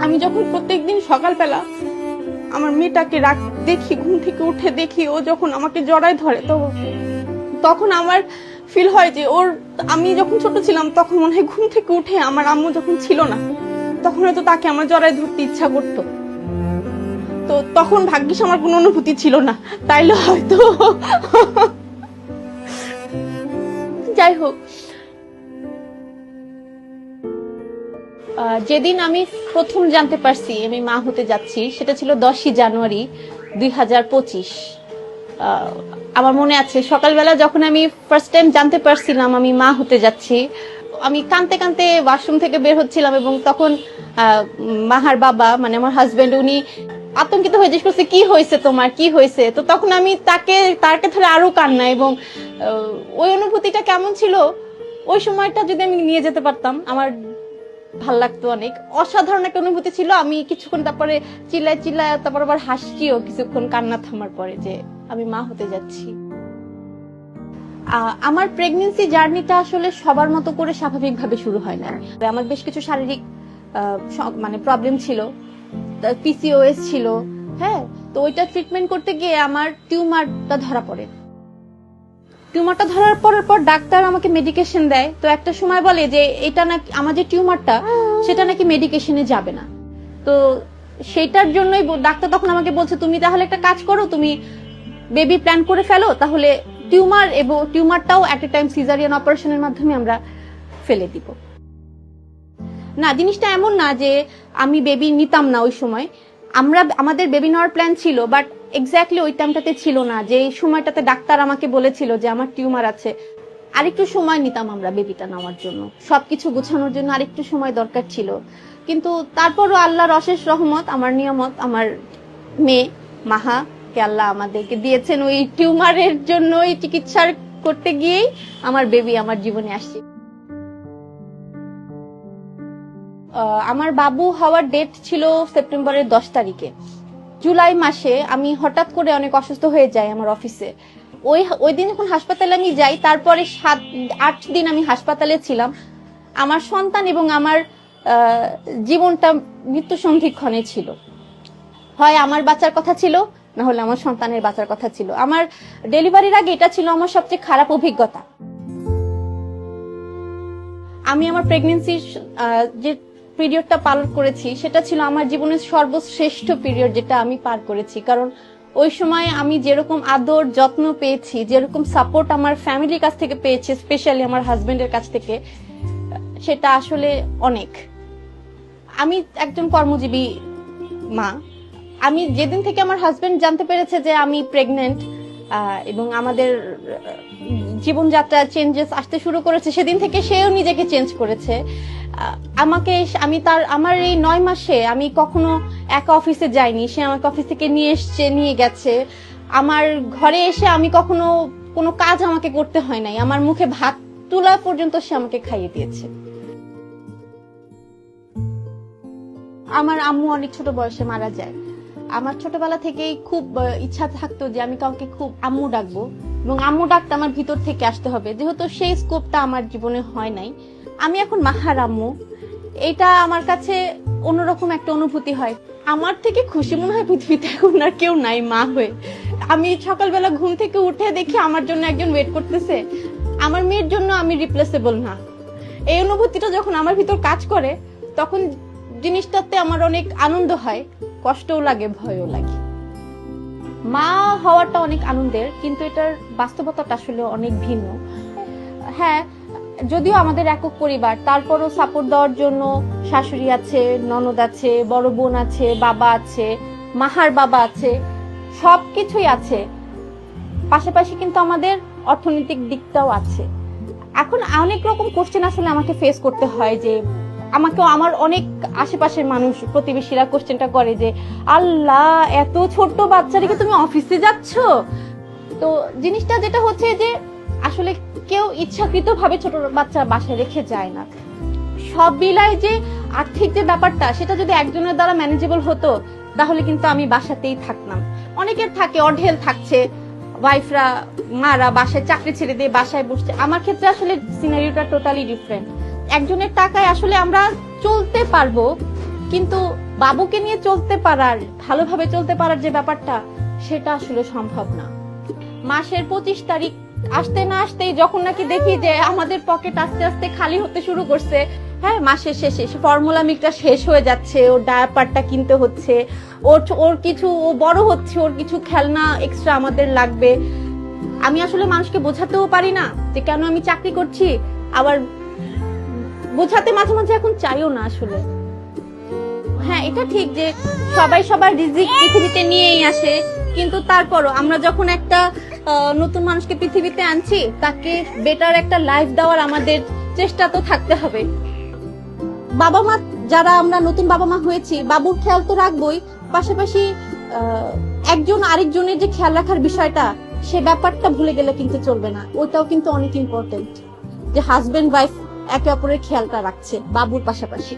আমি যখন প্রত্যেকদিন সকালবেলা আমার মেয়েটাকে দেখি, ঘুম থেকে উঠে দেখি ও যখন আমাকে জড়ায় ধরে, তো তখন আমার ফিল হয় যে আমি যখন ছোট ছিলাম তখন মনে হয় ঘুম থেকে উঠে আমার আম্মু যখন ছিল না তখন হয়তো তাকে আমার জড়ায় ধরতে ইচ্ছা করতো। তো তখন ভাগ্যিস আমার কোনো অনুভূতি ছিল না, তাইলে হয়তো। যাই হোক, যেদিন আমি প্রথম জানতে পারছি আমি মা হতে যাচ্ছি সেটা ছিল 10ই জানুয়ারি 2025। আমার মনে আছে সকালবেলা যখন আমি ফার্স্ট টাইম জানতে পারছিলাম আমি মা হতে যাচ্ছি, আমি কাঁদতে কাঁদতে ওয়াশরুম থেকে বের হচ্ছিলাম এবং তখন মাহার বাবা মানে আমার হাজবেন্ড উনি আতঙ্কিত হয়ে জিজ্ঞেস করছে, কি হয়েছে তোমার, কি হয়েছে? তো তখন আমি তাকে ধরে আরো কান্না, এবং ওই অনুভূতিটা কেমন ছিল ওই সময়টা যদি আমি নিয়ে যেতে পারতাম আমার ভাল লাগতো অনেক। অসাধারণ একটা অনুভূতি ছিল। আমি কিছুক্ষণ তারপরে চিল্লায় তারপর আবার হাসছিও কিছুক্ষণ কান্না থামার পরে যে আমি মা হতে যাচ্ছি। আমার প্রেগন্যান্সি জার্নিটা আসলে সবার মতো করে স্বাভাবিকভাবে শুরু হয় না। আমার বেশ কিছু শারীরিক মানে প্রবলেম ছিল, পিসিওএস ছিল, হ্যাঁ। তো ওইটা ট্রিটমেন্ট করতে গিয়ে আমার টিউমারটা ধরা পড়ে। টিউমারটা ধরার পর ডাক্তার আমাকে মেডিকেশন দেয়। তো একটা সময় বলে যে এটা নাকি আমার যে টিউমারটা সেটা নাকি মেডিকেশনে যাবে না। তো সেটার জন্যই ডাক্তার তখন আমাকে বলছে, তুমি তাহলে একটা কাজ করো, তুমি বেবি প্ল্যান করে ফেলো, তাহলে টিউমারটাও এট এ টাইম সিজারিয়ান অপারেশনের মাধ্যমে আমরা ফেলে দিব। না, জিনিসটা এমন না যে আমি বেবি নিতাম না। ওই সময় আমাদের বেবি নেওয়ার প্ল্যান ছিল, বাট এক্স্যাক্টলি ওই টাইমটাতে ছিল না। যে সময়টাতে ডাক্তার আমাকে বলেছিল যে আমার টিউমার আছে, আরেকটু সময় নিতাম আমরা বেবিটা নেওয়ার জন্য, সবকিছু গোছানোর জন্য আরেকটু সময় দরকার ছিল। কিন্তু তারপরও আল্লাহর অশেষ রহমত, আমার নিয়ামত, আমার মেয়ে মাহা কে আল্লাহ আমাদেরকে দিয়েছেন। ওই টিউমারের জন্য ওই চিকিৎসা করতে গিয়েই আমার বেবি আমার জীবনে আসছে। আমার বাবু হওয়ার ডেট ছিল সেপ্টেম্বরের 10 তারিখে। জুলাই মাসে আমি হঠাৎ করে অনেক অসুস্থ হয়ে যাই আমার অফিসে। ওই দিন যখন হাসপাতালে আমি যাই, তারপরে 7-8 দিন আমি হাসপাতালে ছিলাম। আমার সন্তান এবং আমার জীবনটা মৃত্যু সন্ধিক্ষণে ছিল। হয় আমার বাচ্চার কথা ছিল, না হলে আমার সন্তানের বাচ্চার কথা ছিল। আমার ডেলিভারির আগে এটা ছিল আমার সবচেয়ে খারাপ অভিজ্ঞতা। আমি আমার প্রেগন্যান্সির যে পিরিয়ডটা পার করেছি সেটা ছিল আমার জীবনের সর্বশ্রেষ্ঠ পিরিয়ড যেটা আমি পার করেছি। কারণ ওই সময় আমি যেরকম আদর যত্ন পেয়েছি, যেরকম সাপোর্ট আমার ফ্যামিলির কাছ থেকে পেয়েছি, স্পেশালি আমার হাজবেন্ডের কাছ থেকে, সেটা আসলে অনেক। আমি একজন কর্মজীবী মা। আমি যেদিন থেকে আমার হাজবেন্ড জানতে পেরেছে যে আমি প্রেগনেন্ট এবং আমাদের জীবনযাত্রা চেঞ্জেস আসতে শুরু করেছে, সেদিন থেকে সেও নিজেকে চেঞ্জ করেছে। আমার এই 9 মাসে আমি কখনো একা অফিসে যাইনি। সে আমাকে অফিস থেকে নিয়ে গেছে। আমার ঘরে এসে আমি কখনো কোনো কাজ আমাকে করতে হয় নাই। আমার মুখে ভাত তুলা পর্যন্ত সে আমাকে খাইয়ে দিয়েছে। আমার আম্মু অনেক ছোট বয়সে মারা যায়। আমার ছোটবেলা থেকেই খুব ইচ্ছা থাকতো যে আমি কাউকে খুব আম্মু ডাকবো, এবং আম্মু ডাকতে আমার ভিতর থেকে আসতে হবে, যেহেতু সেই স্কোপটা আমার জীবনে হয় নাই। আমি এখন মাহার আম্মু, এটা আমার কাছে অন্যরকম একটা অনুভূতি হয়। আমার থেকে খুশি মনে হয় পৃথিবীতে এখন আর কেউ নাই মা হয়ে। আমি সকালবেলা ঘুম থেকে উঠে দেখি আমার জন্য একজন ওয়েট করতেছে। আমার মেয়ের জন্য আমি রিপ্লেসেবল না। এই অনুভূতিটা যখন আমার ভিতর কাজ করে তখন জিনিসটাতে আমার অনেক আনন্দ হয়, কষ্টও লাগে, ভয়ও লাগে। মা হওয়াটা অনেক আনন্দের, কিন্তু এটার বাস্তবতাটা আসলে অনেক ভিন্ন। হ্যাঁ, যদিও আমাদের একক পরিবার, তারপরও সাপোর্ট দেওয়ার জন্য শাশুড়ি আছে, ননদ আছে, বড় বোন আছে, বাবা আছে, মাহার বাবা আছে, সবকিছুই আছে। পাশাপাশি কিন্তু আমাদের অর্থনৈতিক দিকটাও আছে। এখন অনেক রকম কোশ্চেন আসলে আমাকে ফেস করতে হয়, যে আমার অনেক আশেপাশের মানুষ, প্রতিবেশীরা কোশ্চেনটা করে যে আল্লাহ, এত ছোট্ট বাচ্চা রেখে তুমি অফিসে যাচ্ছ। তো জিনিসটা যেটা হচ্ছে যে আসলে কেউ ইচ্ছাকৃত ভাবে ছোট বাচ্চা বাসায় রেখে যায় না। সব মিলাই যে আর্থিক যে ব্যাপারটা, সেটা যদি একজনের দ্বারা ম্যানেজেবল হতো তাহলে কিন্তু আমি বাসাতেই থাকতাম। অনেকের থাকে অঢেল থাকছে, ওয়াইফরা, মারা বাসায় চাকরি ছেড়ে দিয়ে বাসায় বসছে। আমার ক্ষেত্রে আসলে সিনারিওটা টোটালি ডিফারেন্ট। একজনের টাকায় আসলে আমরা চলতে পারবো, কিন্তু বাবুকে নিয়ে চলতে পারার, ভালোভাবে চলতে পারার যে ব্যাপারটা, সেটা আসলে সম্ভব না। মাসের 25 তারিখ আসতে না আসতেই যখন নাকি দেখি যে আমাদের পকেট আস্তে আস্তে খালি হতে শুরু করছে, হ্যাঁ, মাসের শেষে ফর্মুলা মিল্কটা শেষ হয়ে যাচ্ছে, ওর ডায়াপারটা কিনতে হচ্ছে, ওর কিছু, ও বড় হচ্ছে, ওর কিছু খেলনা এক্সট্রা আমাদের লাগবে। আমি আসলে মানুষকে বোঝাতেও পারি না যে কেন আমি চাকরি করছি, আবার বোঝাতে মাঝে মাঝে এখন চাইও না আসলে। হ্যাঁ, এটা ঠিক যে সবাই সবার রিজিক পৃথিবীতে নিয়েই আসে, কিন্তু তারপরও আমরা যখন একটা নতুন মানুষকে পৃথিবীতে আনছি, তাকে বেটার একটা লাইফ দেওয়ার আমাদের চেষ্টা তো থাকতে হবে। বাবা মা যারা আমরা নতুন বাবা মা হয়েছি, বাবুর খেয়াল তো রাখবোই, পাশাপাশি একজন আরেকজনের যে খেয়াল রাখার বিষয়টা, সে ব্যাপারটা ভুলে গেলে কিন্তু চলবে না। ওটাও কিন্তু অনেক ইম্পর্টেন্ট যে হাজবেন্ড ওয়াইফ একে অপরের খেয়ালটা রাখছে বাবুর পাশাপাশি।